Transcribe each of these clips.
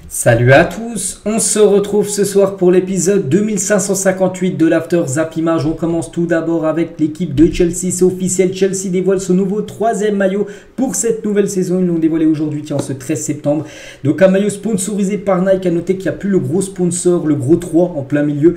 Salut à tous, on se retrouve ce soir pour l'épisode 2558 de l'After Zap Image. On commence tout d'abord avec l'équipe de Chelsea, c'est officiel, Chelsea dévoile son nouveau troisième maillot pour cette nouvelle saison. Ils l'ont dévoilé aujourd'hui, tiens, ce 13 septembre. Donc un maillot sponsorisé par Nike, à noter qu'il n'y a plus le gros sponsor, le gros 3 en plein milieu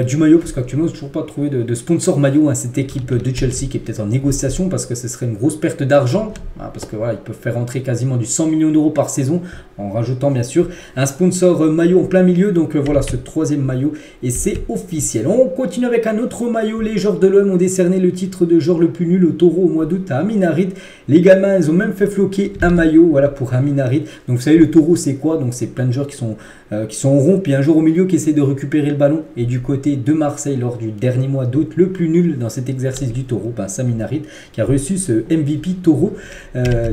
du maillot, parce qu'actuellement, je n'ai toujours pas trouvé de sponsor maillot à cette équipe de Chelsea qui est peut-être en négociation, parce que ce serait une grosse perte d'argent, parce que voilà, ils peuvent faire rentrer quasiment du 100 millions d'euros par saison, en rajoutant bien sûr un sponsor maillot en plein milieu. Donc voilà ce troisième maillot et c'est officiel. On continue avec un autre maillot. Les joueurs de l'OM ont décerné le titre de joueur le plus nul au Taureau au mois d'août à Amin Harit. Les Galmains, ils ont même fait floquer un maillot, voilà, pour Amin Harit. Donc vous savez, le Taureau c'est quoi? Donc c'est plein de joueurs qui sont ronds, puis un joueur au milieu qui essaie de récupérer le ballon. Et du côté de Marseille, lors du dernier mois d'août, le plus nul dans cet exercice du Taureau, c'est Amin Harit qui a reçu ce MVP Taureau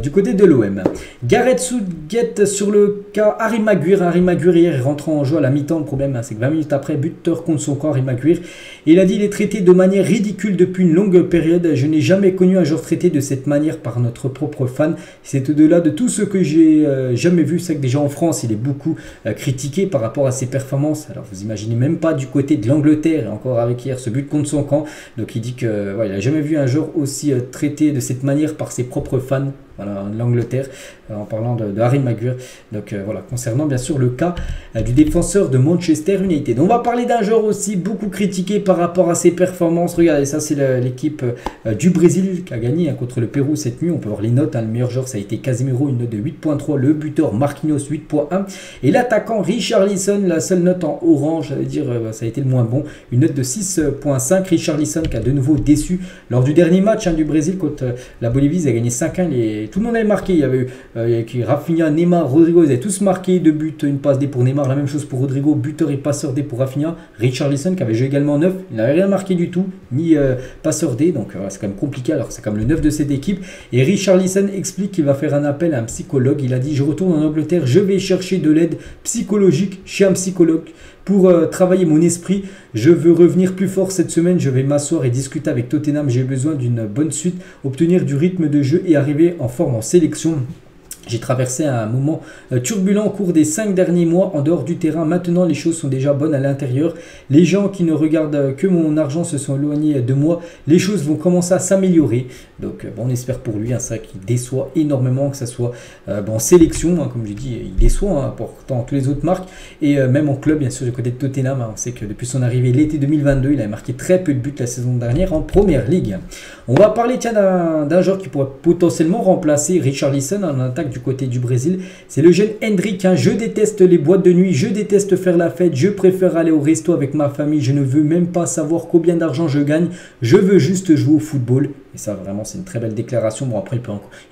du côté de l'OM. Gareth Southgate sur le cas Harry Maguire. Harry Maguire hier est rentré en jeu à la mi-temps. Le problème, c'est que 20 minutes après, buteur contre son camp, Harry Maguire. Et il a dit: il est traité de manière ridicule depuis une longue période. Je n'ai jamais connu un joueur traité de cette manière par notre propre fan. C'est au-delà de tout ce que j'ai jamais vu. C'est que déjà en France, il est beaucoup critiqué par rapport à ses performances. Alors vous imaginez même pas du côté de l'Angleterre, et encore avec hier ce but contre son camp. Donc il dit que il n'a jamais vu un joueur aussi traité de cette manière par ses propres fans. Voilà, l'Angleterre, en parlant de Harry Maguire. Donc voilà, concernant bien sûr le cas du défenseur de Manchester United. On va parler d'un joueur aussi beaucoup critiqué par rapport à ses performances. Regardez, ça c'est l'équipe du Brésil qui a gagné contre le Pérou cette nuit. On peut voir les notes, le meilleur joueur ça a été Casemiro, une note de 8.3, le buteur Marquinhos 8.1 et l'attaquant Richarlison, la seule note en orange, ça veut dire ça a été le moins bon, une note de 6.5. Richarlison qui a de nouveau déçu lors du dernier match du Brésil contre la Bolivie. Ils ont gagné 5-1. Tout le monde avait marqué, il y avait eu Rafinha, Neymar, Rodrigo, ils avaient tous marqué, 2 buts, une passe D pour Neymar, la même chose pour Rodrigo, buteur et passeur D pour Rafinha. Richarlison qui avait joué également 9, il n'avait rien marqué du tout, ni passeur D, donc c'est quand même compliqué, alors c'est comme le 9 de cette équipe. Et Richarlison explique qu'il va faire un appel à un psychologue. Il a dit: je retourne en Angleterre, je vais chercher de l'aide psychologique chez un psychologue pour travailler mon esprit. Je veux revenir plus fort cette semaine, je vais m'asseoir et discuter avec Tottenham. J'ai besoin d'une bonne suite, obtenir du rythme de jeu et arriver en forme en sélection. J'ai traversé un moment turbulent au cours des 5 derniers mois en dehors du terrain. Maintenant, les choses sont déjà bonnes à l'intérieur. Les gens qui ne regardent que mon argent se sont éloignés de moi. Les choses vont commencer à s'améliorer. Donc, on espère pour lui. C'est vrai qu'il déçoit énormément, que ce soit en sélection. Comme je dis, il déçoit, pourtant tous les autres marques. Et même en club, bien sûr, du côté de Tottenham. On sait que depuis son arrivée l'été 2022, il avait marqué très peu de buts la saison dernière en première ligue. On va parler d'un joueur qui pourrait potentiellement remplacer Richarlison en attaque du côté du Brésil. C'est le jeune Hendrick. Je déteste les boîtes de nuit, je déteste faire la fête, je préfère aller au resto avec ma famille, je ne veux même pas savoir combien d'argent je gagne, je veux juste jouer au football. Et ça vraiment c'est une très belle déclaration. Bon après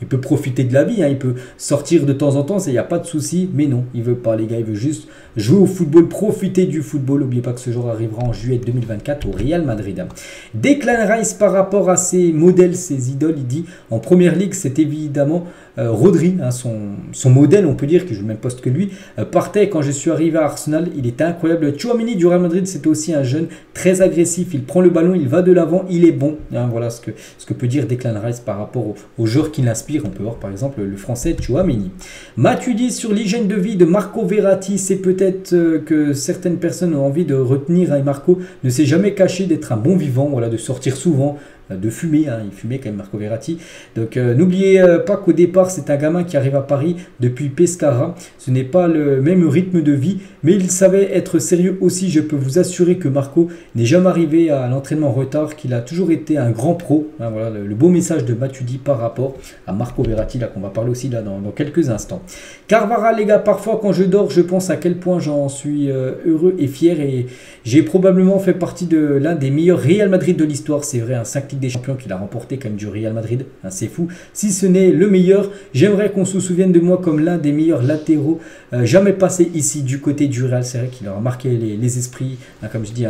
il peut profiter de la vie, il peut sortir de temps en temps, il n'y a pas de souci, mais non, il veut pas les gars, il veut juste jouer au football, profiter du football. N'oubliez pas que ce jour arrivera en juillet 2024 au Real Madrid. Declan Rice par rapport à ses modèles, ses idoles, il dit en première ligue c'est évidemment Rodri, son modèle, on peut dire, qui joue le même poste que lui, partait quand je suis arrivé à Arsenal, il était incroyable. Tchouaméni du Real Madrid, c'était aussi un jeune très agressif, il prend le ballon, il va de l'avant, il est bon. Voilà ce que peut dire Declan Rice par rapport aux joueurs qui l'inspirent. On peut voir par exemple le français Tchouaméni. Matuidi sur l'hygiène de vie de Marco Verratti, c'est peut-être que certaines personnes ont envie de retenir. Marco ne s'est jamais caché d'être un bon vivant, voilà, de sortir souvent, de fumer, il fumait quand même Marco Verratti. Donc n'oubliez pas qu'au départ c'est un gamin qui arrive à Paris depuis Pescara, ce n'est pas le même rythme de vie, mais il savait être sérieux aussi. Je peux vous assurer que Marco n'est jamais arrivé à l'entraînement en retard, qu'il a toujours été un grand pro. Voilà le beau message de Matuidi par rapport à Marco Verratti, là qu'on va parler aussi là dans quelques instants. Carvajal les gars, parfois quand je dors je pense à quel point j'en suis heureux et fier, et j'ai probablement fait partie de l'un des meilleurs Real Madrid de l'histoire. C'est vrai, un 5 Ligue des Champions qu'il a remporté quand même du Real Madrid, c'est fou. Si ce n'est le meilleur, j'aimerais qu'on se souvienne de moi comme l'un des meilleurs latéraux jamais passé ici du côté du Real. C'est vrai qu'il aura marqué les esprits, comme je dis,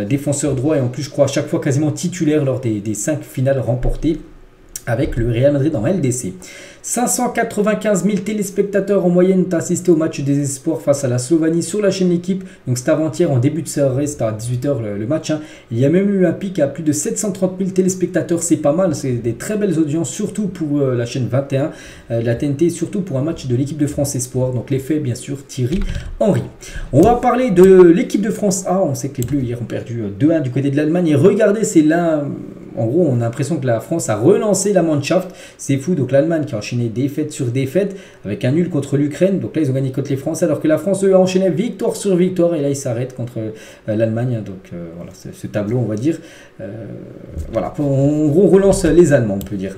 défenseur droit, et en plus je crois à chaque fois quasiment titulaire lors des 5 finales remportées. avec le Real Madrid en LDC. 595 000 téléspectateurs en moyenne ont assisté au match des espoirs face à la Slovénie sur la chaîne L'équipe. Donc c'était avant-hier en début de soirée, c'était à 18 h le match. Il y a même eu un pic à plus de 730 000 téléspectateurs, c'est pas mal, c'est des très belles audiences, surtout pour la chaîne 21, la TNT, surtout pour un match de l'équipe de France Espoir. Donc l'effet bien sûr Thierry Henry. On va parler de l'équipe de France A, on sait que les Bleus hier ont perdu 2-1 du côté de l'Allemagne. Et regardez, c'est là... En gros, on a l'impression que la France a relancé la Mannschaft. C'est fou. Donc l'Allemagne qui a enchaîné défaite sur défaite avec un nul contre l'Ukraine. Donc là, ils ont gagné contre les Français. Alors que la France, eux, a enchaîné victoire sur victoire. Et là, ils s'arrêtent contre l'Allemagne. Donc voilà, ce tableau, on va dire. Voilà, on relance les Allemands, on peut dire.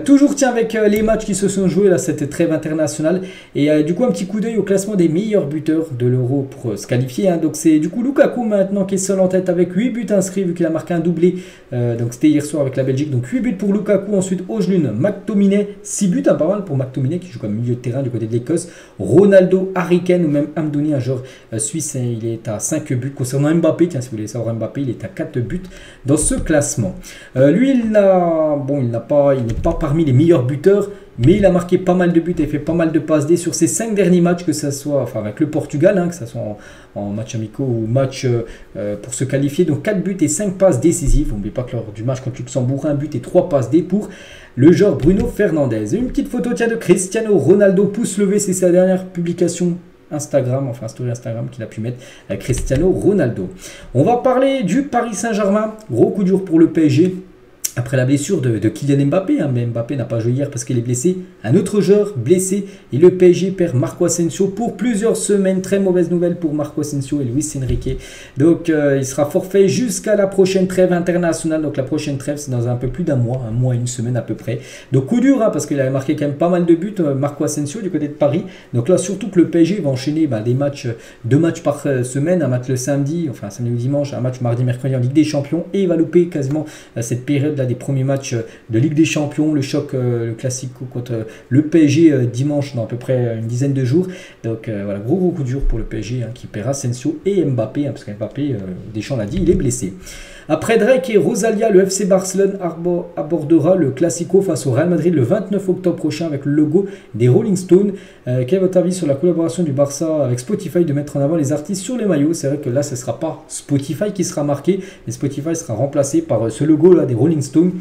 Toujours, tiens, avec les matchs qui se sont joués, là, cette trêve internationale. Et du coup, un petit coup d'œil au classement des meilleurs buteurs de l'Euro pour se qualifier. Donc c'est du coup Lukaku maintenant qui est seul en tête avec 8 buts inscrits vu qu'il a marqué un doublé. Donc c'était hier soir avec la Belgique, donc 8 buts pour Lukaku. Ensuite Ojlund, McTominay, 6 buts, pas mal pour McTominay qui joue comme milieu de terrain du côté de l'Écosse. Ronaldo, Harry Kane ou même Amdouni, un joueur suisse, il est à 5 buts. Concernant Mbappé, tiens, si vous voulez savoir Mbappé, il est à 4 buts dans ce classement. Lui, il n'est pas parmi les meilleurs buteurs, mais il a marqué pas mal de buts et fait pas mal de passes D sur ses 5 derniers matchs, que ce soit avec le Portugal, que ce soit en match amicaux ou match pour se qualifier. Donc 4 buts et 5 passes décisives. N'oubliez pas que lors du match contre Luxembourg, 1 but et 3 passes D pour le joueur Bruno Fernandes. Une petite photo de Cristiano Ronaldo, pouce levé, c'est sa dernière publication Instagram, enfin story Instagram qu'il a pu mettre à Cristiano Ronaldo. On va parler du Paris Saint-Germain. Gros coup dur pour le PSG. Après la blessure de Kylian Mbappé, mais Mbappé n'a pas joué hier parce qu'il est blessé. Un autre joueur blessé et le PSG perd Marco Asensio pour plusieurs semaines. Très mauvaise nouvelle pour Marco Asensio et Luis Enrique. Donc il sera forfait jusqu'à la prochaine trêve internationale. Donc la prochaine trêve c'est dans un peu plus d'un mois, un mois et une semaine à peu près. Donc coup dur parce qu'il avait marqué quand même pas mal de buts Marco Asensio du côté de Paris. Donc là surtout que le PSG va enchaîner des matchs, 2 matchs par semaine, un match le samedi, enfin samedi ou dimanche, un match mardi, mercredi en Ligue des Champions et il va louper quasiment cette période là des premiers matchs de Ligue des Champions, le choc, le classico contre le PSG dimanche dans à peu près une dizaine de jours. Donc voilà, gros coup dur pour le PSG qui perd Asensio et Mbappé, parce qu'Mbappé, Deschamps l'a dit, il est blessé. Après Drake et Rosalia, le FC Barcelone abordera le Classico face au Real Madrid le 29 octobre prochain avec le logo des Rolling Stones. Quel est votre avis sur la collaboration du Barça avec Spotify de mettre en avant les artistes sur les maillots? C'est vrai que là, ce ne sera pas Spotify qui sera marqué, mais Spotify sera remplacé par ce logo là des Rolling Stones.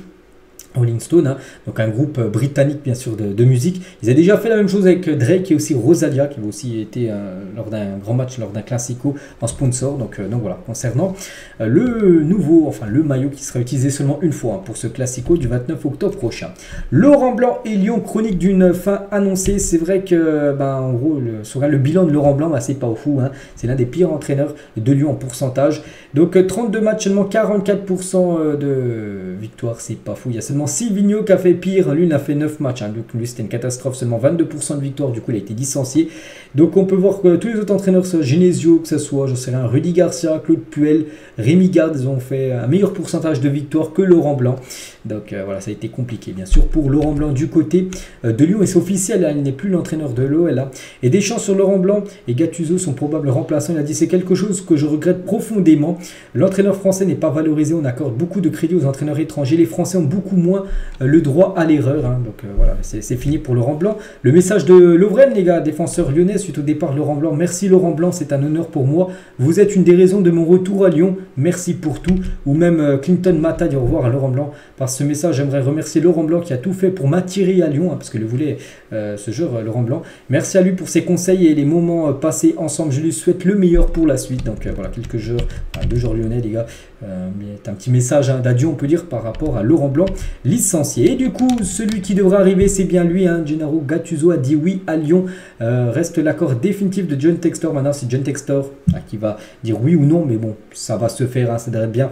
Rolling Stone, donc un groupe britannique bien sûr de musique. Ils avaient déjà fait la même chose avec Drake et aussi Rosalia qui avait aussi été lors d'un grand match, lors d'un classico en sponsor. Donc voilà, concernant le nouveau, enfin le maillot qui sera utilisé seulement une fois pour ce classico du 29 octobre prochain. Laurent Blanc et Lyon, chronique d'une fin annoncée. C'est vrai que en gros le bilan de Laurent Blanc, c'est pas fou. C'est l'un des pires entraîneurs de Lyon en pourcentage. Donc 32 matchs, seulement 44% de victoire, c'est pas fou. Il y a seulement Silvino qui a fait pire, lui il a fait 9 matchs, donc lui c'était une catastrophe, seulement 22% de victoire, du coup il a été licencié. Donc on peut voir que tous les autres entraîneurs, Genesio, que ce soit, je sais rien, Rudy Garcia, Claude Puel, Rémi Garde, ils ont fait un meilleur pourcentage de victoire que Laurent Blanc. Donc voilà, ça a été compliqué bien sûr pour Laurent Blanc du côté de Lyon, et c'est officiel, il n'est plus l'entraîneur de l'OL. Et Deschamps sur Laurent Blanc et Gattuso sont probables remplaçants. Il a dit: c'est quelque chose que je regrette profondément. L'entraîneur français n'est pas valorisé, on accorde beaucoup de crédit aux entraîneurs étrangers, les Français ont beaucoup moins le droit à l'erreur. Donc voilà, c'est fini pour Laurent Blanc. Le message de Lovren, les gars, défenseur lyonnais suite au départ de Laurent Blanc: merci Laurent Blanc, c'est un honneur pour moi, vous êtes une des raisons de mon retour à Lyon, merci pour tout. Ou même Clinton Mata dit au revoir à Laurent Blanc: par ce message j'aimerais remercier Laurent Blanc qui a tout fait pour m'attirer à Lyon, parce que le voulait ce joueur Laurent Blanc. Merci à lui pour ses conseils et les moments passés ensemble, je lui souhaite le meilleur pour la suite. Donc voilà, quelques joueurs, 2 joueurs lyonnais les gars, un petit message d'adieu on peut dire par rapport à Laurent Blanc licencié. Et du coup celui qui devrait arriver c'est bien lui, Gennaro Gattuso a dit oui à Lyon. Reste l'accord définitif de John Textor. Maintenant c'est John Textor qui va dire oui ou non, mais bon ça va se faire, ça devrait être bien.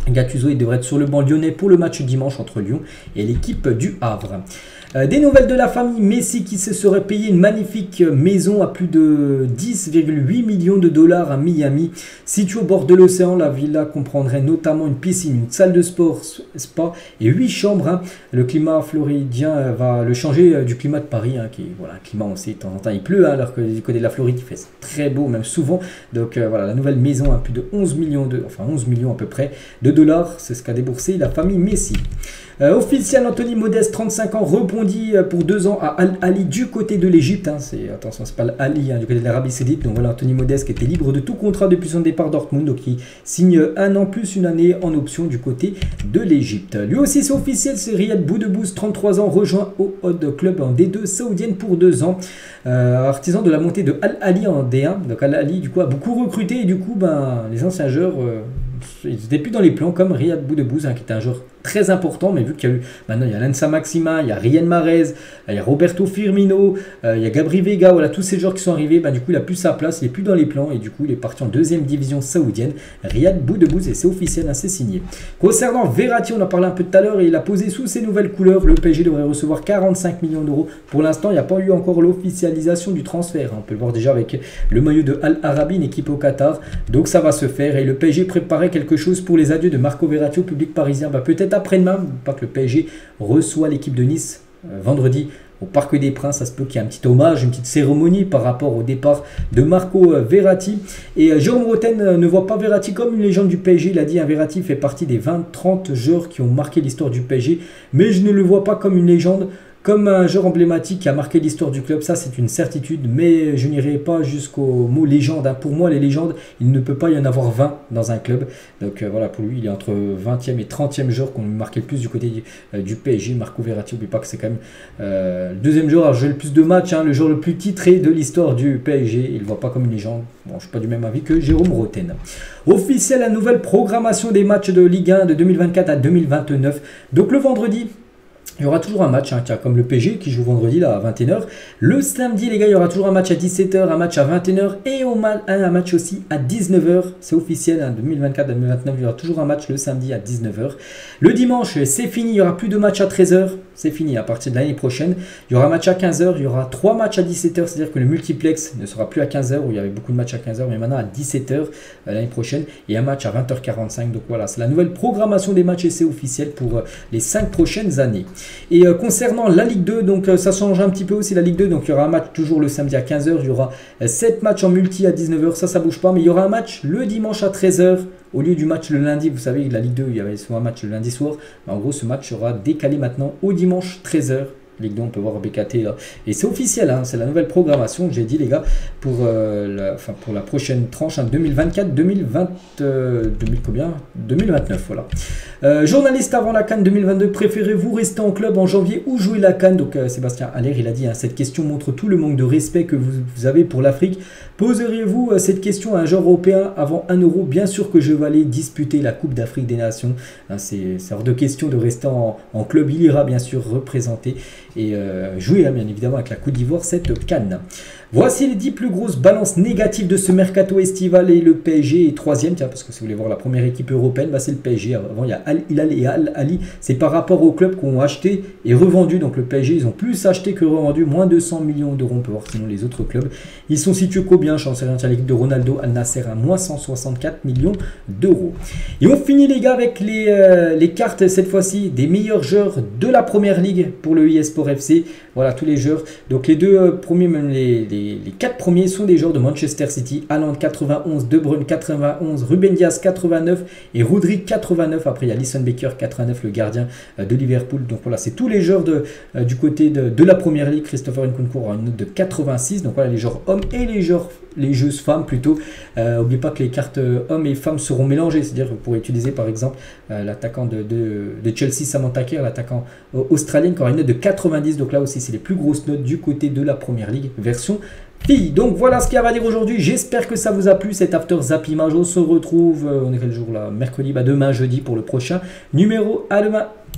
Gattuso il devrait être sur le banc lyonnais pour le match dimanche entre Lyon et l'équipe du Havre. Des nouvelles de la famille Messi qui se serait payé une magnifique maison à plus de 10,8 millions de dollars à Miami. Située au bord de l'océan, la villa comprendrait notamment une piscine, une salle de sport, spa et 8 chambres. Le climat floridien va le changer du climat de Paris, qui voilà, un climat on sait de temps en temps il pleut, alors que du côté de la Floride il fait très beau même souvent. Donc voilà, la nouvelle maison à plus de 11 millions à peu près de dollars, c'est ce qu'a déboursé la famille Messi. Officiel, Anthony Modeste, 35 ans, rebondit pour 2 ans à Al Ahly du côté de l'Égypte. Hein, attention, c'est pas Al Ahly, du côté de l'Arabie Saoudite. Donc voilà, Anthony Modeste qui était libre de tout contrat depuis son départ Dortmund. Donc il signe 1 an plus une année en option du côté de l'Égypte. Lui aussi, c'est officiel, c'est Riyad Boudebouz, 33 ans, rejoint au Odd Club en D2 saoudienne pour 2 ans. Artisan de la montée de Al Ahly en D1. Donc Al Ahly, du coup, a beaucoup recruté et du coup, les anciens joueurs, ils n'étaient plus dans les plans comme Riyad Boudebouz, qui était un joueur très important, mais vu qu'il y a eu, maintenant il y a Lensa Maxima, il y a Riyad Mahrez, il y a Roberto Firmino, il y a Gabri Vega, voilà, tous ces joueurs qui sont arrivés, du coup il a plus sa place, il n'est plus dans les plans et du coup il est parti en 2e division saoudienne. Riyad Boudebouz, et c'est officiel, c'est signé. Concernant Verratti, on en parlait un peu tout à l'heure et il a posé sous ses nouvelles couleurs. Le PSG devrait recevoir 45 millions d'euros. Pour l'instant, il n'y a pas eu encore l'officialisation du transfert. On peut le voir déjà avec le maillot de Al Arabi, une équipe au Qatar. Donc ça va se faire et le PSG préparait quelque chose pour les adieux de Marco Verratti au public parisien. Peut-être après-demain, pas que le PSG reçoit l'équipe de Nice vendredi au Parc des Princes. Ça se peut qu'il y ait un petit hommage, une petite cérémonie par rapport au départ de Marco Verratti. Et Jérôme Roten ne voit pas Verratti comme une légende du PSG. Il a dit, Verratti fait partie des 20-30 joueurs qui ont marqué l'histoire du PSG, mais je ne le vois pas comme une légende, comme un joueur emblématique qui a marqué l'histoire du club. Ça, c'est une certitude, mais je n'irai pas jusqu'au mot légende. Pour moi, les légendes, il ne peut pas y en avoir 20 dans un club. Donc voilà, pour lui, il est entre 20e et 30e joueur qu'on marqué le plus du côté du PSG. Marco Verratti, n'oublie pas que c'est quand même le deuxième joueur à jouer le plus de matchs, le joueur le plus titré de l'histoire du PSG. Il ne le voit pas comme une légende. Bon, je ne suis pas du même avis que Jérôme Roten. Officiel, la nouvelle programmation des matchs de Ligue 1 de 2024 à 2029. Donc le vendredi, il y aura toujours un match, comme le PSG qui joue vendredi là, à 21h. Le samedi, les gars, il y aura toujours un match à 17h, un match à 21h et un match aussi à 19h. C'est officiel, 2024-2029, il y aura toujours un match le samedi à 19h. Le dimanche, c'est fini, il n'y aura plus de match à 13h. C'est fini à partir de l'année prochaine. Il y aura un match à 15h, il y aura 3 matchs à 17h, c'est-à-dire que le multiplex ne sera plus à 15h, où il y avait beaucoup de matchs à 15h, mais maintenant à 17h l'année prochaine, et un match à 20h45. Donc voilà, c'est la nouvelle programmation des matchs et c'est officiel pour les 5 prochaines années. Et concernant la Ligue 2, donc ça change un petit peu aussi la Ligue 2, donc il y aura un match toujours le samedi à 15h, il y aura 7 matchs en multi à 19h, ça bouge pas, mais il y aura un match le dimanche à 13h, au lieu du match le lundi. Vous savez, la Ligue 2, il y avait souvent un match le lundi soir, mais en gros ce match sera décalé maintenant au dimanche 13h. Ligue 2, on peut voir BKT là. Et c'est officiel, c'est la nouvelle programmation que j'ai dit les gars pour la prochaine tranche 2029, voilà. Journaliste avant la CAN 2022, préférez-vous rester en club en janvier ou jouer la CAN? Donc Sébastien Haller, il a dit, cette question montre tout le manque de respect que vous avez pour l'Afrique. Poseriez-vous cette question à un joueur européen avant 1 euro? Bien sûr que je vais aller disputer la Coupe d'Afrique des Nations. C'est hors de question de rester en club. Il ira bien sûr représenter et jouer bien évidemment avec la Côte d'Ivoire cette CAN. Voici les 10 plus grosses balances négatives de ce mercato estival et le PSG est 3e, parce que si vous voulez voir la première équipe européenne, c'est le PSG. Avant il y a Al Hilal et Al Ahly, c'est par rapport aux clubs qui ont acheté et revendu. Donc le PSG, ils ont plus acheté que revendu, moins de 100 millions d'euros, on peut voir sinon les autres clubs. Ils sont situés combien? Je sais rien, l'équipe de Ronaldo, Al Nasser à moins 164 millions d'euros. Et on finit les gars avec les cartes cette fois-ci des meilleurs joueurs de la première ligue pour le eSport FC. Voilà tous les joueurs. Donc les deux premiers, même les 4 premiers sont des joueurs de Manchester City. Haaland 91, De Bruyne 91, Ruben Dias 89 et Rodri 89. Après il y a Alisson Becker 89, le gardien de Liverpool. Donc voilà, c'est tous les joueurs du côté de la première ligue. Christopher Nkunku aura une note de 86. Donc voilà, les joueurs hommes et les joueuses femmes plutôt. N'oubliez pas que les cartes hommes et femmes seront mélangées. C'est-à-dire que vous pourrez utiliser par exemple l'attaquant de Chelsea, Samantha Kerr, l'attaquant australien qui aura une note de 90. Donc là aussi, c'est les plus grosses notes du côté de la première ligue version filles. Donc voilà ce qu'il y a à dire aujourd'hui. J'espère que ça vous a plu cet After Zap Image. On se retrouve, on est quel jour là? Mercredi, demain jeudi pour le prochain numéro. À demain.